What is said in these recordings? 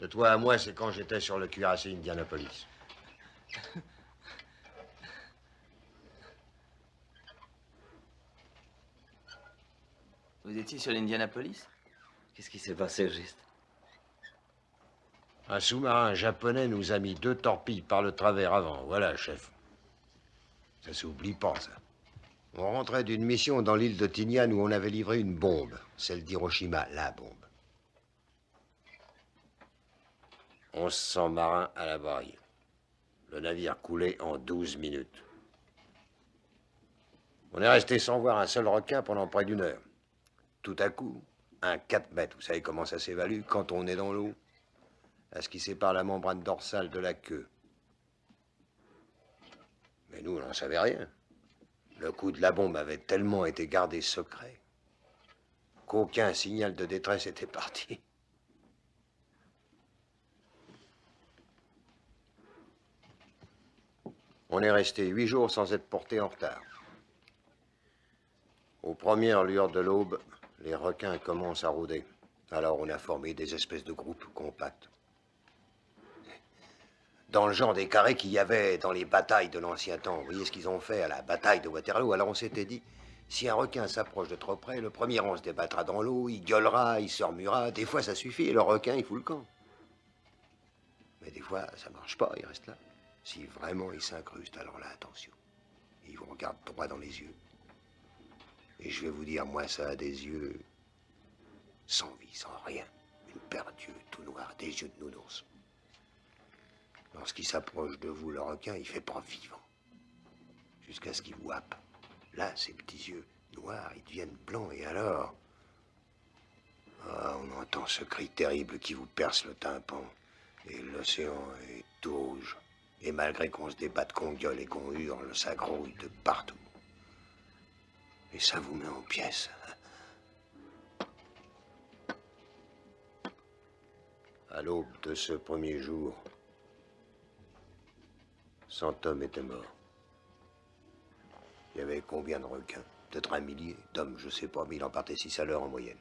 De toi à moi, c'est quand j'étais sur le cuirassé Indianapolis. Vous étiez sur l'Indianapolis? Qu'est-ce qui s'est passé, au juste? Un sous-marin japonais nous a mis 2 torpilles par le travers avant. Voilà, chef. Ça s'oublie pas, ça. On rentrait d'une mission dans l'île de Tinian où on avait livré une bombe. Celle d'Hiroshima, la bombe. 1100 marins à la barre. Le navire coulait en 12 minutes. On est resté sans voir un seul requin pendant près d'1 heure. Tout à coup, un 4 mètres, vous savez comment ça s'évalue quand on est dans l'eau? À ce qui sépare la membrane dorsale de la queue. Mais nous, on n'en savait rien. Le coup de la bombe avait tellement été gardé secret qu'aucun signal de détresse était parti. On est resté 8 jours sans être porté en retard. Aux premières lueurs de l'aube, les requins commencent à rôder. Alors on a formé des espèces de groupes compacts. Dans le genre des carrés qu'il y avait dans les batailles de l'ancien temps. Vous voyez ce qu'ils ont fait à la bataille de Waterloo. Alors on s'était dit, si un requin s'approche de trop près, le premier rang se débattra dans l'eau, il gueulera, il se remuera. Des fois ça suffit et le requin il fout le camp. Mais des fois ça marche pas, il reste là. Si vraiment il s'incruste, alors là attention. Il vous regarde droit dans les yeux. Et je vais vous dire, moi ça a des yeux sans vie, sans rien. Une paire d'yeux tout noirs, des yeux de nounours. Lorsqu'il s'approche de vous, le requin, il fait pas vivant. Jusqu'à ce qu'il vous happe. Là, ses petits yeux noirs, ils deviennent blancs, et alors... Ah, on entend ce cri terrible qui vous perce le tympan. Et l'océan est tout rouge. Et malgré qu'on se débatte, qu'on gueule et qu'on hurle, ça grouille de partout. Et ça vous met en pièces. À l'aube de ce premier jour, 100 hommes étaient morts. Il y avait combien de requins? Peut-être 1 millier d'hommes, je sais pas, mais il en partait 6 à l'heure en moyenne.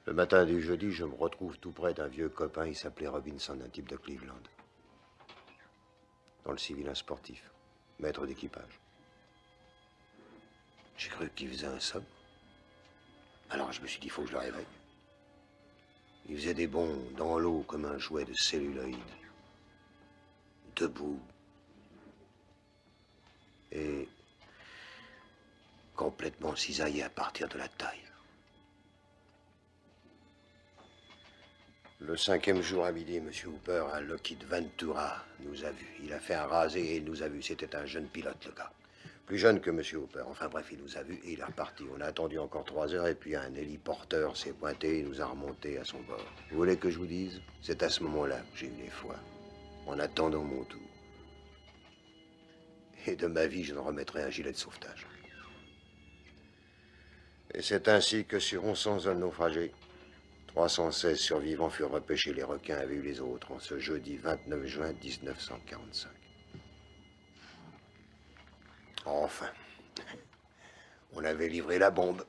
Le matin du jeudi, je me retrouve tout près d'un vieux copain, il s'appelait Robinson, un type de Cleveland. Dans le civil, un sportif, maître d'équipage. J'ai cru qu'il faisait un somme. Alors je me suis dit, il faut que je le réveille. Il faisait des bonds dans l'eau comme un jouet de celluloïd. Debout. Et complètement cisaillé à partir de la taille. Le 5e jour à midi, M. Hooper, un Lockheed Ventura, nous a vus. Il a fait un rasé et il nous a vus. C'était un jeune pilote, le gars. Plus jeune que M. Hooper. Enfin bref, il nous a vus et il est reparti. On a attendu encore 3 heures et puis un héliporteur s'est pointé et nous a remontés à son bord. Vous voulez que je vous dise? C'est à ce moment-là que j'ai eu les foies. En attendant mon tour. Et de ma vie, je ne remettrai un gilet de sauvetage. Et c'est ainsi que sur 1100 hommes naufragés, 316 survivants furent repêchés. Les requins avaient eu les autres en ce jeudi 29 juin 1945. Enfin, on avait livré la bombe.